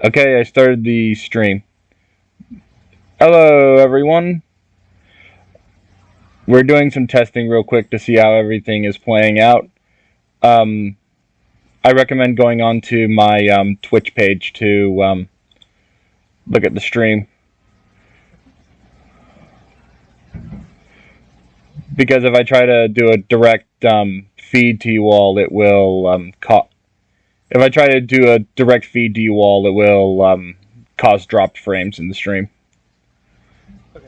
Okay, I started the stream. Hello, everyone. We're doing some testing real quick to see how everything is playing out. I recommend going on to my Twitch page to look at the stream. Because if I try to do a direct feed to you all, it will if I try to do a direct feed to you all, it will cause dropped frames in the stream. Okay.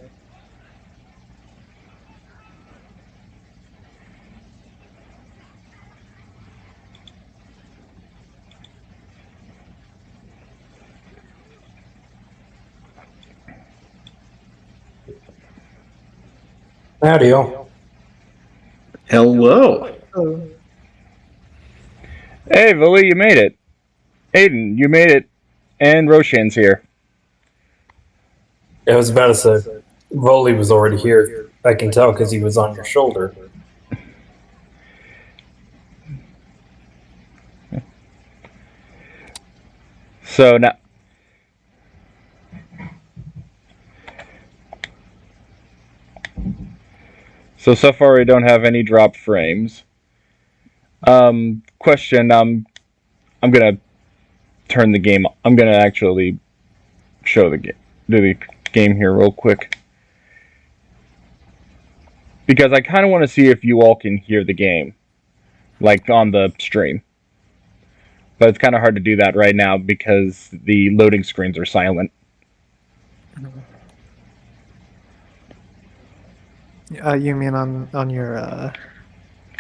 Howdy, y'all. Hello. Hey, Vuly, you made it. Aiden, you made it. And Roshan's here. I was about to say, Vuly was already here. I can tell because he was on your shoulder. So now, so far we don't have any dropped frames. Question. I'm gonna turn the game. I'm gonna actually show the game, do the game here real quick, because I kind of want to see if you all can hear the game, like on the stream. But it's kind of hard to do that right now because the loading screens are silent. You mean on your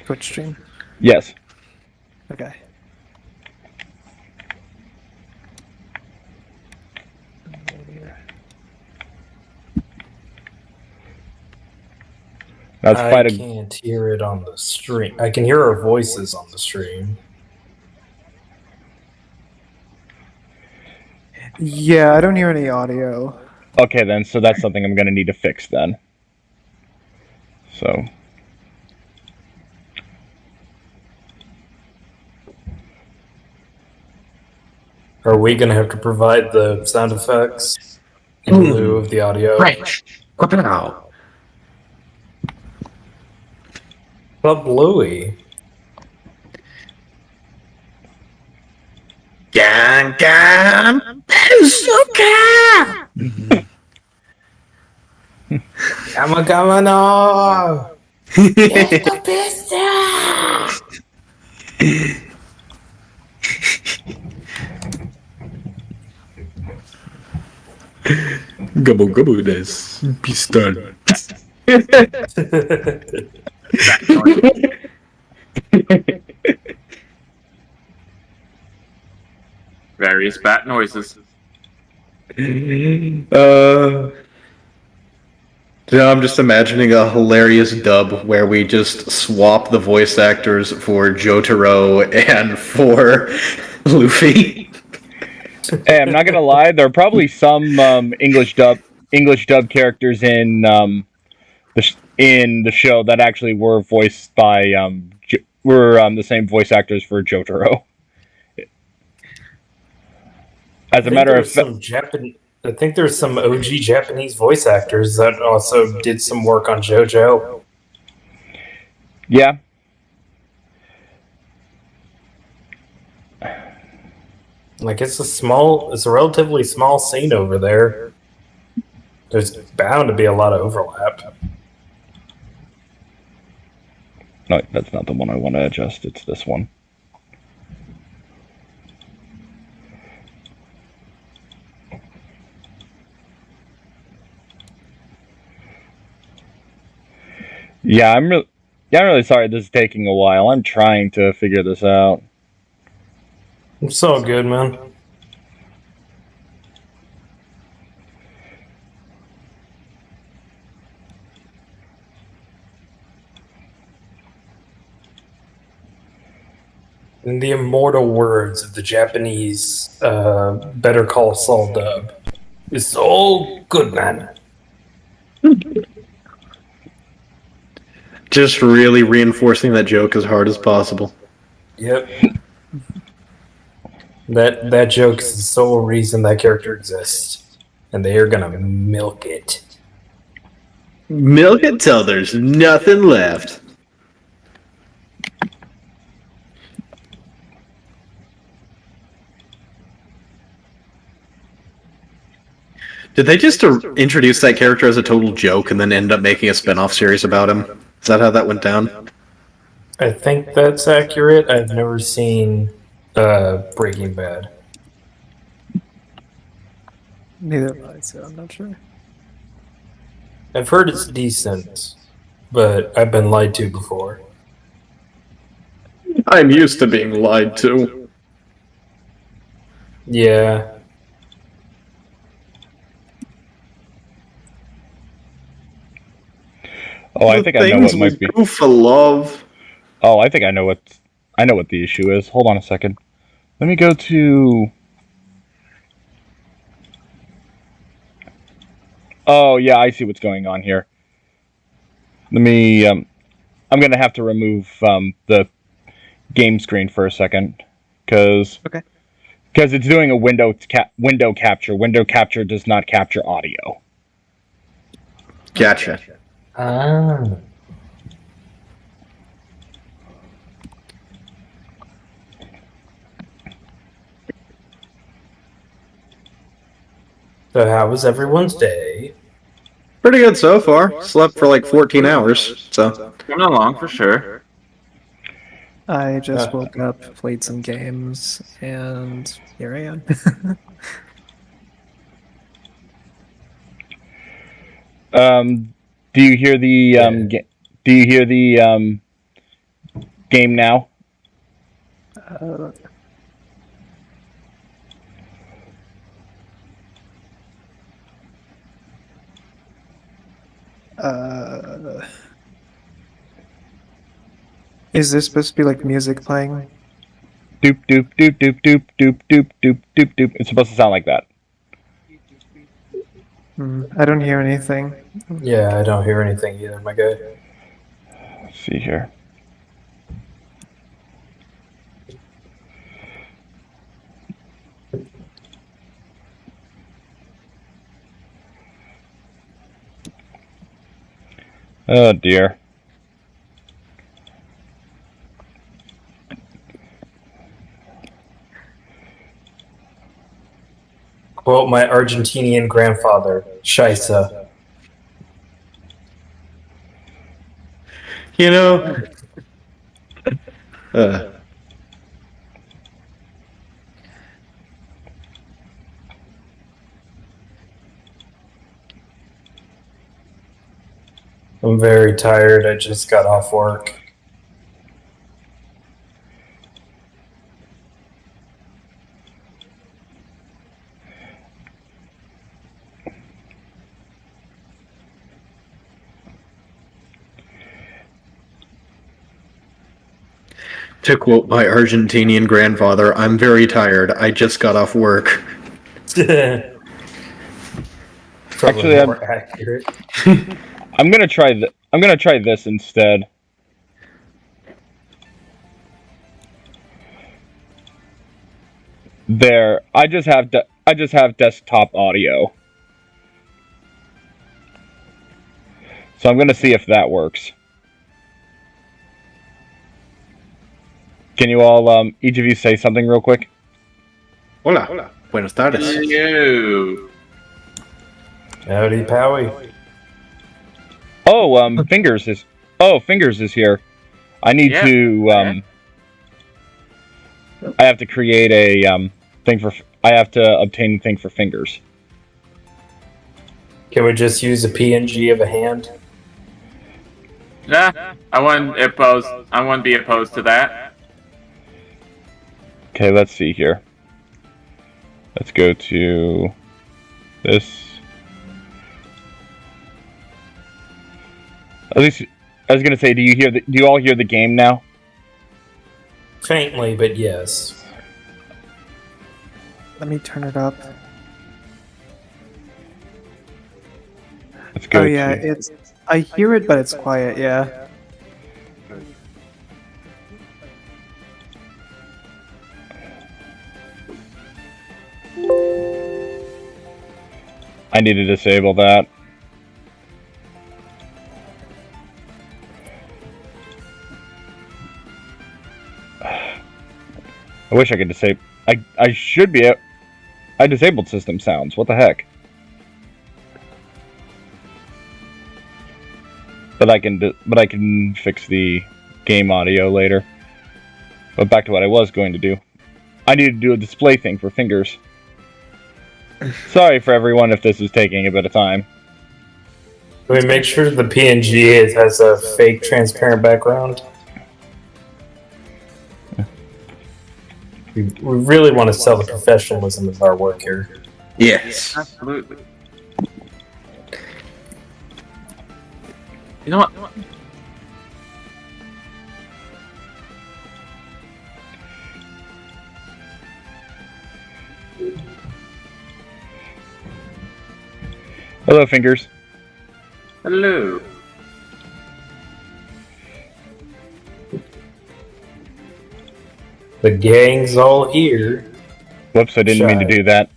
Twitch stream? Yes. Okay. That's I quite a. can't hear it on the stream. I can hear our voices on the stream. Yeah, I don't hear any audio. Okay, then, so that's something I'm gonna need to fix then. So. Are we going to have to provide the sound effects in lieu of the audio? Right. Wow. But Bluey. Gang, gang, Bazooka! Come no! Gobble gobble des. Pistol. Various bat noises. Now I'm just imagining a hilarious dub where we just swap the voice actors for Jotaro and for Luffy. Hey, I'm not gonna lie. There are probably some English dub characters in the show that actually were voiced by the same voice actors for Jotaro. As a matter of fact, I think there's some OG Japanese voice actors that also did some work on JoJo. yeah. Like it's a relatively small scene over there. There's bound to be a lot of overlap. No, that's not the one I want to adjust. It's this one. Yeah, I'm really sorry this is taking a while. I'm trying to figure this out. It's all good, man. In the immortal words of the Japanese Better Call Saul dub, it's all good, man. Just really reinforcing that joke as hard as possible. Yep. That joke is the sole reason that character exists, and they are gonna milk it. Milk it till there's nothing left. Did they just introduce that character as a total joke and then end up making a spin-off series about him? Is that how that went down? I think that's accurate. I've never seen Breaking Bad. Neither have I, so I'm not sure. I've heard it's decent, but I've been lied to before. I'm used to being lied to. Yeah. Oh, I think I know what might be. Goof of love. Oh, I think I know what the issue is. Hold on a second. Let me go to. Oh yeah, I see what's going on here. Let me. I'm gonna have to remove the game screen for a second, because it's doing a window capture. Window capture does not capture audio. Gotcha. Ah. So how was everyone's day? Pretty good so far. Slept for like 14 hours, so. Coming along for sure. I just woke up, played some games, and here I am. Do you hear the game now? uh, uh, is this supposed to be like music playing? Doop doop doop doop doop doop doop doop doop doop. It's supposed to sound like that. I don't hear anything. Yeah, I don't hear anything either, my guy. Let's see here. Oh dear. Quote my Argentinian grandfather, Scheisse. You know. Uh, I'm very tired. I just got off work. to quote my Argentinian grandfather, I'm very tired. I just got off work. Probably Actually, more accurate. I'm gonna try this instead. There, I just have desktop audio. So I'm gonna see if that works. Can you all, each of you say something real quick? Hola. Buenas tardes. You. Howdy, Powie. Oh, Fingers is here. I need Yeah. to, I have to create a, I have to obtain a thing for Fingers. Can we just use a PNG of a hand? Yeah, I wouldn't be opposed to that. Okay, let's see here. Let's go to this. At least, I was gonna say, do you all hear the game now? Faintly, but yes. Let me turn it up. Let's go. Oh yeah, to, I hear it, but it's quiet. Yeah. I need to disable that. I wish I could disable. I should be. I disabled system sounds. What the heck? But I can fix the game audio later. But back to what I was going to do. I need to do a display thing for fingers. Sorry for everyone if this is taking a bit of time. Can we make sure the PNG has a fake transparent background? We really want to sell the professionalism of our work here. Yes. Absolutely. You know what? Hello, fingers. Hello. The gang's all here. Whoops, I didn't mean to do that.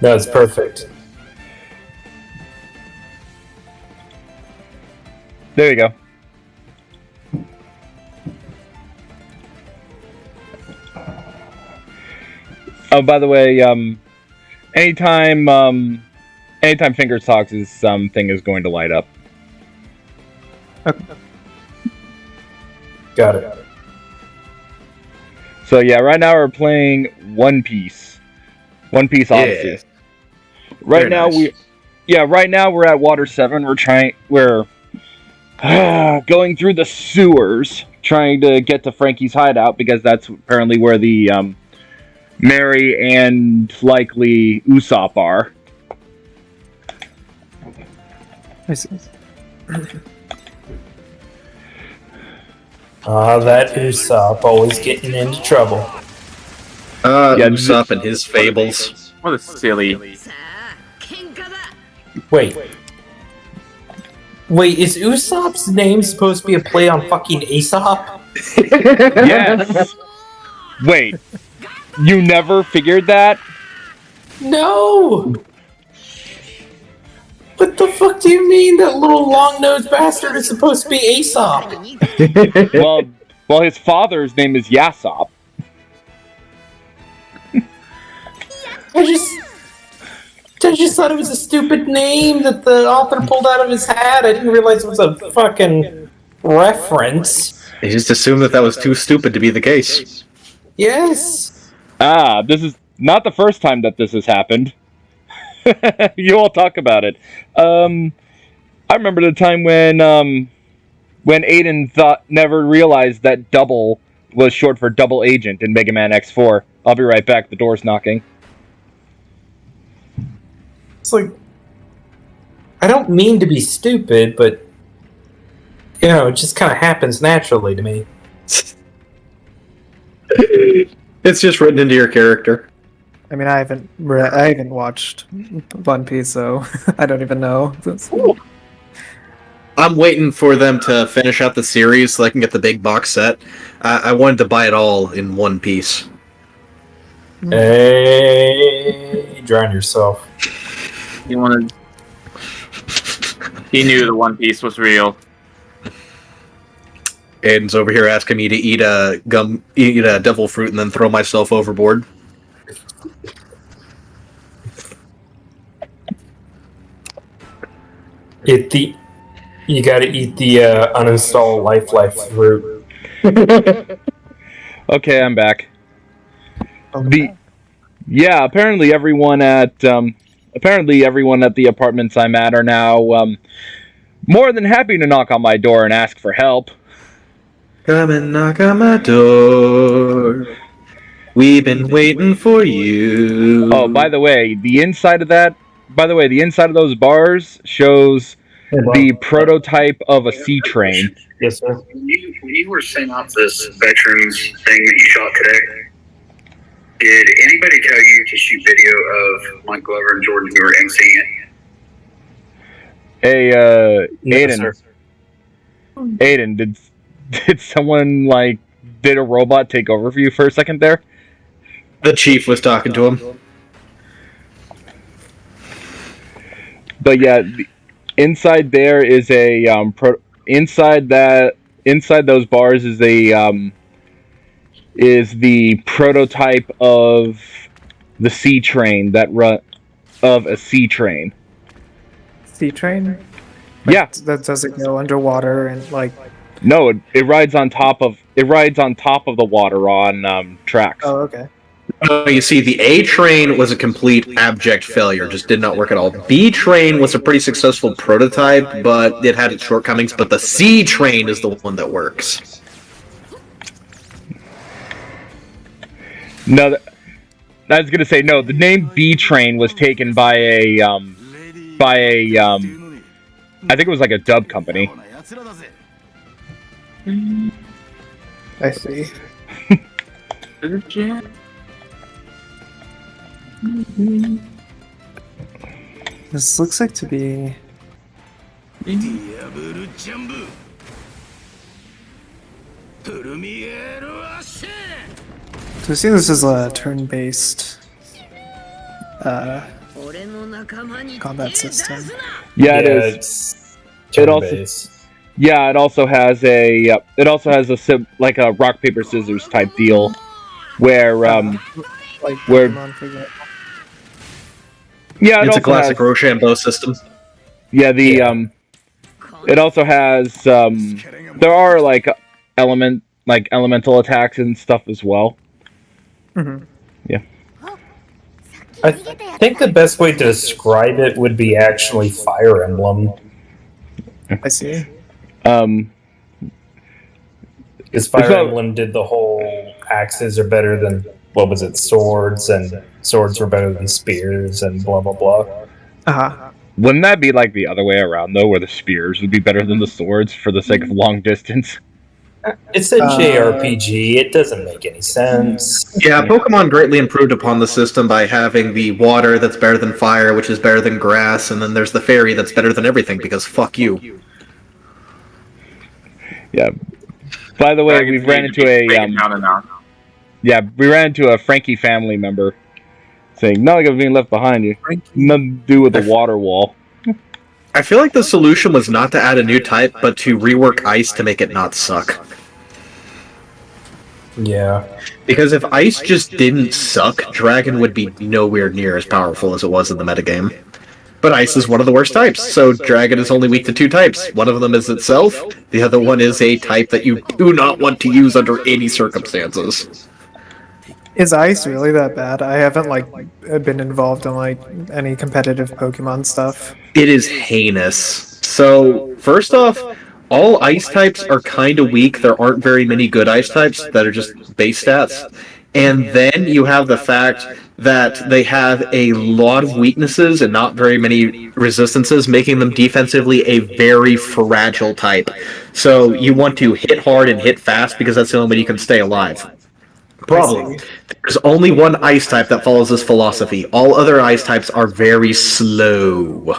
No, it's perfect. There you go. Oh, by the way, anytime Fingers talks, his thing is going to light up. Okay. Got it. So yeah, right now we're playing One Piece. One Piece Odyssey. Yeah. Right Very now nice. right now we're at Water 7. We're going through the sewers trying to get to Frankie's hideout because that's apparently where the Mary and likely Usopp are. I see. That Usopp always getting into trouble. Yeah, Usopp and his fables. What a silly. Wait, is Usopp's name supposed to be a play on fucking Aesop? Yes. Wait. You never figured that? No! What the fuck do you mean that little long-nosed bastard is supposed to be Aesop? Well, his father's name is Yasop. I just thought it was a stupid name that the author pulled out of his hat. I didn't realize it was a fucking reference. They just assumed that was too stupid to be the case. Yes. This is not the first time that this has happened. You all talk about it. I remember the time when Aiden never realized that double was short for double agent in Mega Man X4. I'll be right back. The door's knocking. It's like, I don't mean to be stupid, but, you know, it just kind of happens naturally to me. It's just written into your character. I mean, I haven't watched One Piece, so I don't even know. I'm waiting for them to finish out the series so I can get the big box set. I wanted to buy it all in one piece. Hey, drown yourself. He wanted. He knew the One Piece was real. Aiden's over here asking me to eat a devil fruit and then throw myself overboard. You gotta eat the uninstall life fruit. Okay, I'm back. Okay. Apparently everyone at the apartments I'm at are now more than happy to knock on my door and ask for help. Come and knock on my door. We've been waiting for you. Oh, by the way, the inside of those bars shows the prototype of a sea train. Yes, sir. When you were setting up this veterans thing that you shot today, did anybody tell you to shoot video of Mike Glover and Jordan who were emceeing it? Hey, Yes, Aiden. sir. Aiden, did someone did a robot take over for you for a second there? The chief was talking to him. but yeah, inside there is a inside those bars is the prototype of the sea train of a sea train. Sea train? Yeah. That does it go underwater and like? No, it rides on top of the water on tracks. Oh, okay. You see, the A train was a complete abject failure, just did not work at all. B train was a pretty successful prototype, but it had its shortcomings, but the C train is the one that works. No, I was gonna say no. The name B train was taken by a I think it was like a dub company. I see. This looks like to be. So I see this is a turn-based combat system. Yeah, it is. It's It also- turn-based. Yeah, it also has a like a rock paper scissors type deal, where Like Where- Pokemon, for example. yeah, It's a classic Rochambeau system. Yeah, it also has there are like elemental attacks and stuff as well. Mhm. I think the best way to describe it would be actually Fire Emblem. I see. Because Fire So- Emblem did the whole axes are better than, what was it, swords, and swords were better than spears, and blah blah blah. Uh-huh. Wouldn't that be like the other way around though, where the spears would be better than the swords for the sake of long distance? It's a JRPG, it doesn't make any sense. Yeah, Pokemon greatly improved upon the system by having the water that's better than fire, which is better than grass, and then there's the fairy that's better than everything, because fuck you. Yeah. By the way, we've ran into a we ran into a Frankie family member saying nothing of being left behind you. Nothing to do with the water wall. I feel like the solution was not to add a new type, but to rework Ice to make it not suck. Yeah. Because if Ice just didn't suck, Dragon would be nowhere near as powerful as it was in the metagame. But Ice is one of the worst types, so Dragon is only weak to two types. One of them is itself, the other one is a type that you do not want to use under any circumstances. Is Ice really that bad? I haven't been involved in any competitive Pokemon stuff. It is heinous. So, first off, all Ice types are kind of weak. There aren't very many good Ice types that are just base stats. And then you have the fact that they have a lot of weaknesses and not very many resistances, making them defensively a very fragile type. So you want to hit hard and hit fast because that's the only way you can stay alive. Problem. There's only one Ice type that follows this philosophy. All other Ice types are very slow.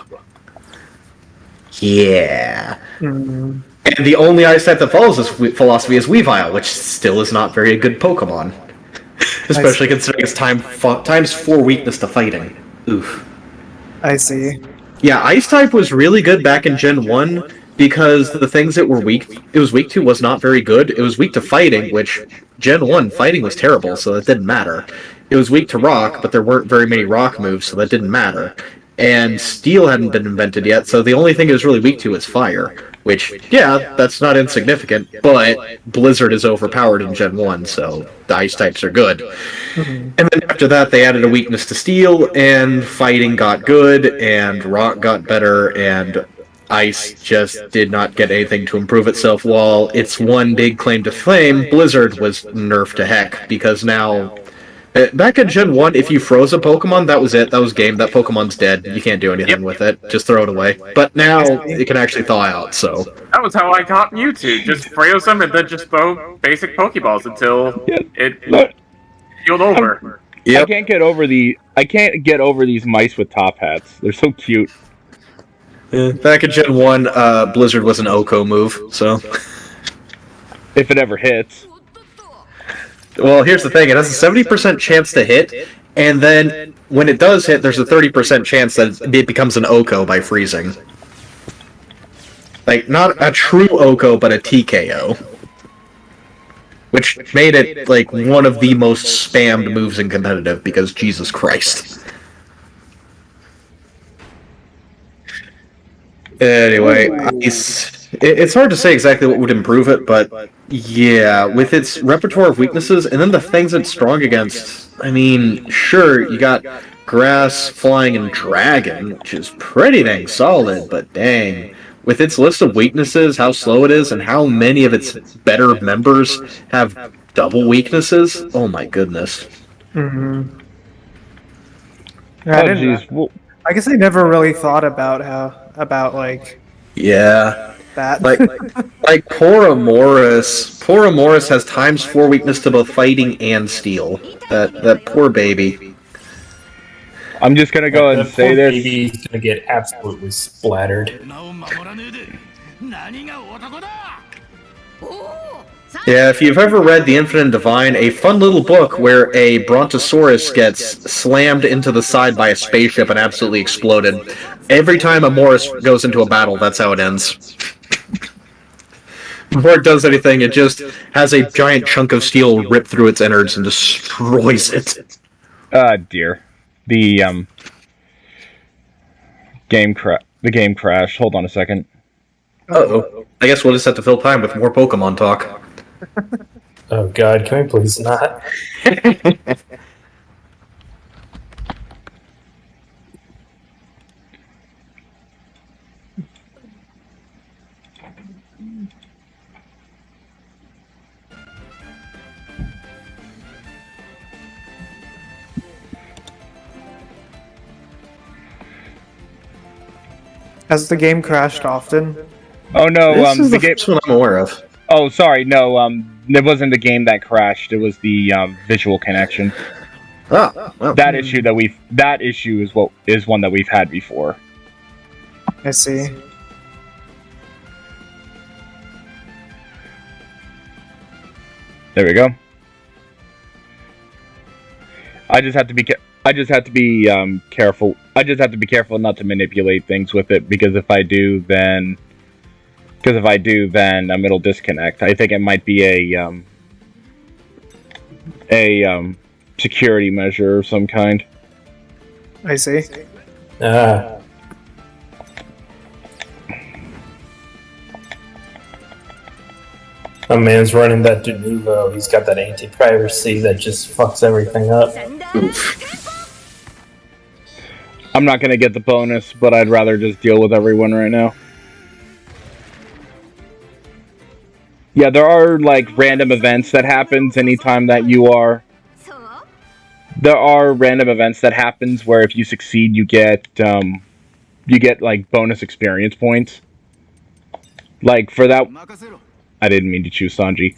Yeah. Mm. And the only Ice type that follows this philosophy is Weavile, which still is not very good Pokemon. Especially considering its times 4 weakness to fighting. Oof. I see. Yeah, Ice type was really good back in Gen 1 because the things it was weak to was not very good. It was weak to fighting, which Gen 1 fighting was terrible, so that didn't matter. It was weak to rock, but there weren't very many rock moves, so that didn't matter. And steel hadn't been invented yet, so the only thing it was really weak to is fire. Which, yeah, that's not insignificant, but Blizzard is overpowered in Gen 1, so the Ice types are good. And then after that, they added a weakness to steel, and fighting got good, and rock got better, and Ice just did not get anything to improve itself. While its one big claim to fame, Blizzard, was nerfed to heck, because now... Back in Gen 1, if you froze a Pokemon, that was it. That was game. That Pokemon's dead. You can't do anything with it. Just throw it away. But now, it can actually thaw out, so... That was how I got Mewtwo. Just froze them and then just throw basic Pokeballs until it healed over. Yep. I can't get over these mice with top hats. They're so cute. Back in Gen 1, Blizzard was an Oko move, so... If it ever hits. Well, here's the thing, it has a 70% chance to hit, and then when it does hit, there's a 30% chance that it becomes an Oko by freezing. Like, not a true Oko, but a TKO. Which made it, like, one of the most spammed moves in competitive, because Jesus Christ. Anyway, it's hard to say exactly what would improve it, but yeah, with its repertoire of weaknesses, and then the things it's strong against, I mean, sure, you got Grass, Flying, and Dragon, which is pretty dang solid, but dang. With its list of weaknesses, how slow it is, and how many of its better members have double weaknesses, oh my goodness. Mm-hmm. Oh, jeez. I guess I never really thought about like Yeah. that. Like Poor Morris has ×4 weakness to both fighting and steel. That poor baby. I'm just gonna go and say this. Baby's gonna get absolutely splattered. Yeah, if you've ever read The Infinite Divine, a fun little book where a Brontosaurus gets slammed into the side by a spaceship and absolutely exploded. Every time a Morris goes into a battle, that's how it ends. Before it does anything, it just has a giant chunk of steel rip through its innards and destroys it. Dear. The game crashed. Hold on a second. Uh-oh. I guess we'll just have to fill time with more Pokemon talk. Oh god, can we please not? Has the game crashed often? Oh no, This is the the game. first one I'm aware of. Oh, sorry, no, it wasn't the game that crashed. It was the visual connection. Ah, well. That issue is one that we've had before. I see. There we go. I just have to be careful. I just have to be careful not to manipulate things with it, because if I do, then it'll disconnect. I think it might be a security measure of some kind. I see. My man's running that Denuvo. He's got that anti-piracy that just fucks everything up. I'm not gonna get the bonus, but I'd rather just deal with everyone right now. Yeah, there are like random events that happens anytime that you are. There are random events that happens where if you succeed, you get like bonus experience points. Like for that, I didn't mean to choose Sanji.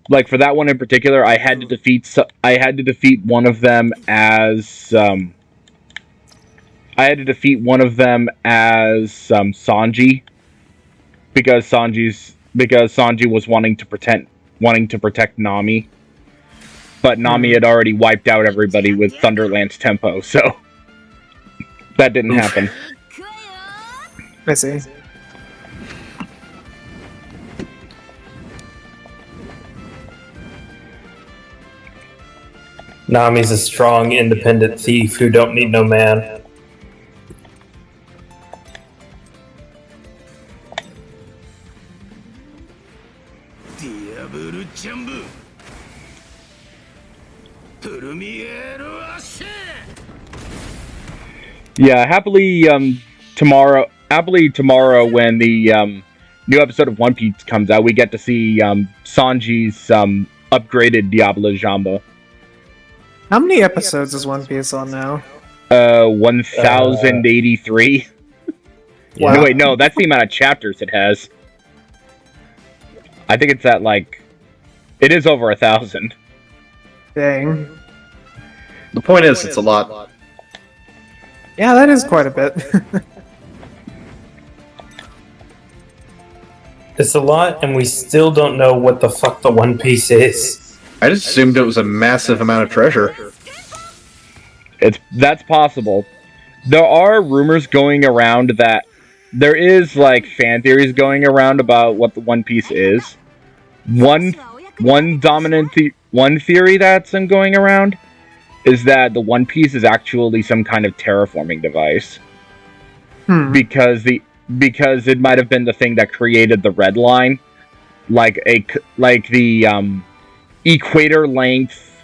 Like for that one in particular, I had to defeat one of them as Sanji, because Sanji was wanting to protect Nami, but Nami had already wiped out everybody with Thunderlance tempo, so that didn't happen. I see. Nami's a strong, independent thief who don't need no man. Yeah, happily tomorrow when the new episode of One Piece comes out, we get to see Sanji's upgraded Diablo Jamba. How many episodes is One Piece on now? 1083. Yeah. No, wait, no, that's the amount of chapters it has. I think it's at like, it is over 1,000. Dang. The point is, it's a lot. Yeah, that is quite a bit. It's a lot, and we still don't know what the fuck the One Piece is. I just assumed it was a massive amount of treasure. That's possible. There are rumors going around that there is like fan theories going around about what the One Piece is. One one theory that's going around is that the One Piece is actually some kind of terraforming device. Because it might have been the thing that created the red line, like the equator length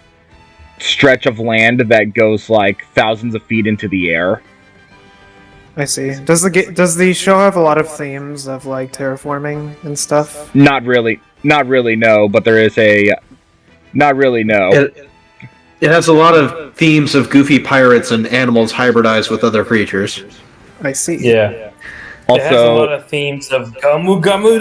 stretch of land that goes like thousands of feet into the air. I see. Does the show have a lot of themes of like terraforming and stuff? Not really, no. But there is a not really, no. It has a lot of themes of goofy pirates and animals hybridized with other creatures. I see. Yeah. Also, it has a lot of themes of Gamu Gamu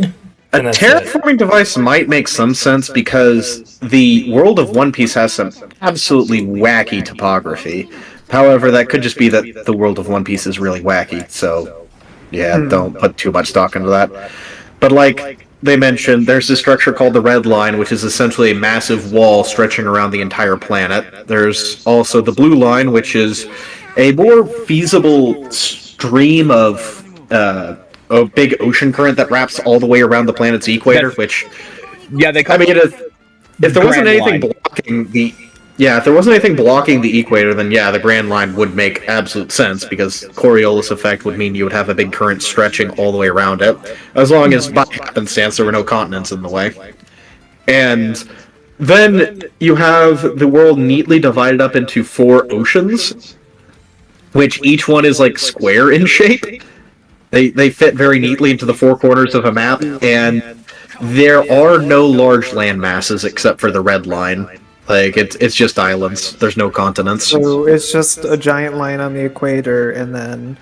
do A terraforming device might make some sense because the world of One Piece has some absolutely wacky topography. However, that could just be that the world of One Piece is really wacky, so yeah, don't put too much stock into that. But like they mentioned, there's this structure called the Red Line, which is essentially a massive wall stretching around the entire planet. There's also the Blue Line, which is a more feasible stream of a big ocean current that wraps all the way around the planet's equator, which... Yeah, they call if there wasn't anything blocking the... Yeah, if there wasn't anything blocking the equator, then yeah, the Grand Line would make absolute sense, because Coriolis effect would mean you would have a big current stretching all the way around it, as long as by happenstance there were no continents in the way. And then you have the world neatly divided up into 4 oceans, which each one is like square in shape. They fit very neatly into the 4 corners of a map, and there are no large land masses except for the Red Line. Like, it's just islands. There's no continents. So it's just a giant line on the equator, and then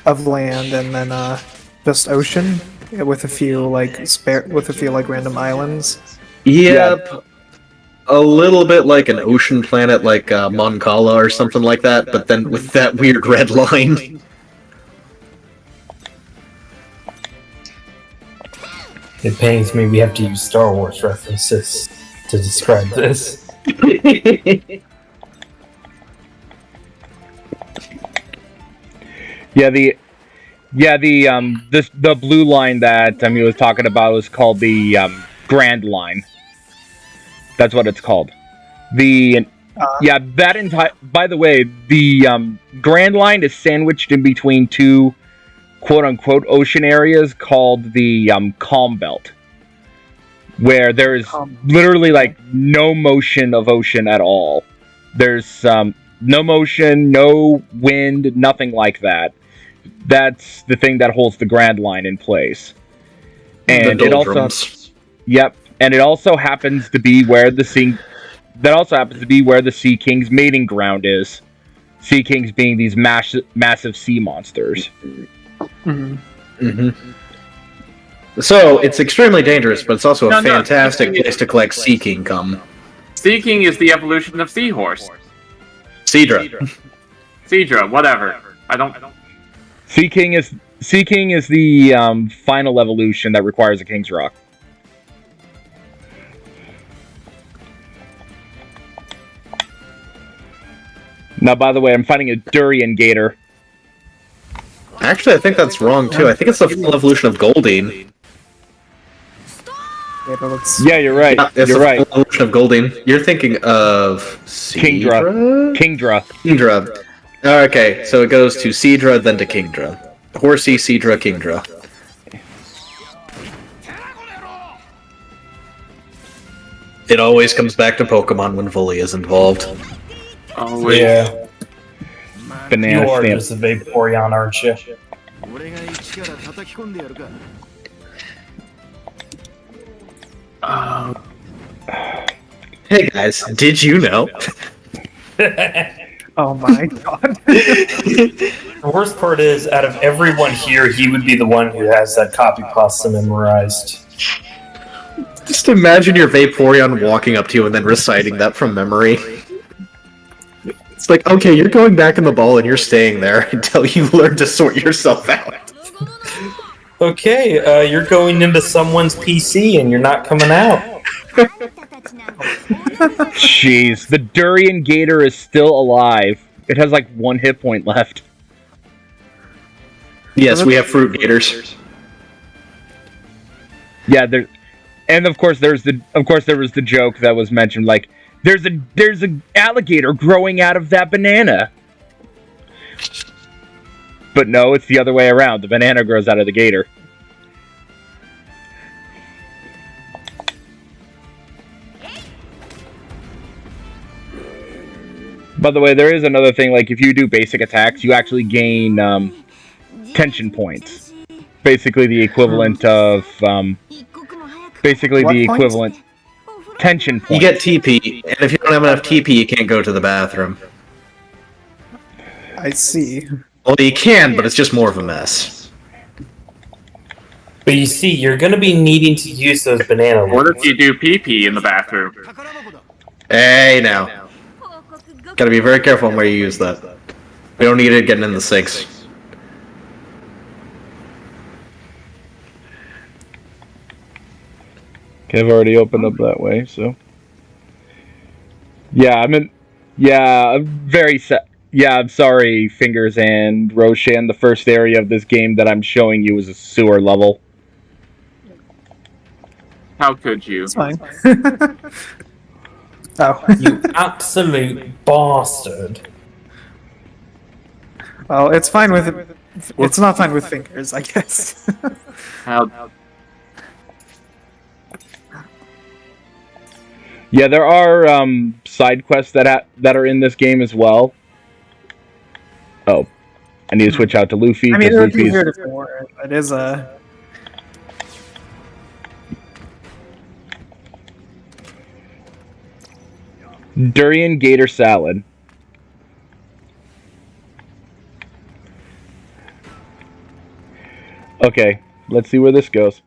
of land, and then just ocean with a few like random islands. Yep. A little bit like an ocean planet, like Moncala or something like that, but then with that weird red line. It pains me we have to use Star Wars references to describe this. the blue line that he was talking about was called the Grand Line. That's what it's called. That entire. By the way, the Grand Line is sandwiched in between 2 quote-unquote ocean areas called the Calm Belt, where there is literally like no motion of ocean at all. There's no motion, no wind, nothing like that. That's the thing that holds the Grand Line in place. And it also, and it also happens to be where the Sea King's mating ground is. Sea Kings being these massive sea monsters. So, it's extremely dangerous, but it's also a fantastic place to collect Sea King cum. Sea King is the evolution of Seahorse. Seadra, whatever. I don't... Sea King is the final evolution that requires a King's Rock. Now, by the way, I'm fighting a Durian Gator. Actually, I think that's wrong, too. I think it's the full evolution of Goldeen. Yeah, you're right. Yeah, it's you're the right. Full evolution of Goldeen. You're thinking of... Kingdra. Okay, so it goes to Seadra, then to Kingdra. Horsey, Seadra, Kingdra. It always comes back to Pokemon when Vuly is involved. Oh, yeah. Banana you are stamp. just a Vaporeon, aren't you? Hey guys, did you know? Oh my god. The worst part is, out of everyone here, he would be the one who has that copy pasta memorized. Just imagine your Vaporeon walking up to you and then reciting that from memory. It's like, okay, you're going back in the ball and you're staying there until you learn to sort yourself out. Okay, you're going into someone's PC and you're not coming out. Jeez, the durian gator is still alive. It has like 1 hit point left. Yes, we have fruit gators. Yeah, there, and of course there was the joke that was mentioned, like there's a alligator growing out of that banana. But no, it's the other way around. The banana grows out of the gator. By the way, there is another thing, like if you do basic attacks, you actually gain tension points. Basically the equivalent of tension points. You get TP, and if you don't have enough TP, you can't go to the bathroom. I see. Well, you can, but it's just more of a mess. But you see, you're going to be needing to use those banana leaves. What if you do pee-pee in the bathroom? Hey, now. Gotta be very careful on where you use that. We don't need it getting in the sinks. Okay, I've already opened up that way, so. Yeah, I'm very set. Yeah, I'm sorry, Fingers and Roshan. The first area of this game that I'm showing you is a sewer level. How could you? It's fine. Oh. You absolute bastard. Well, it's fine with... It's not fine with Fingers, I guess. How? Yeah, there are side quests that are in this game as well. Oh, I need to switch out to Luffy. I mean, it would be Luffy's... weird if it weren't. It is a... Durian gator salad. Okay, let's see where this goes.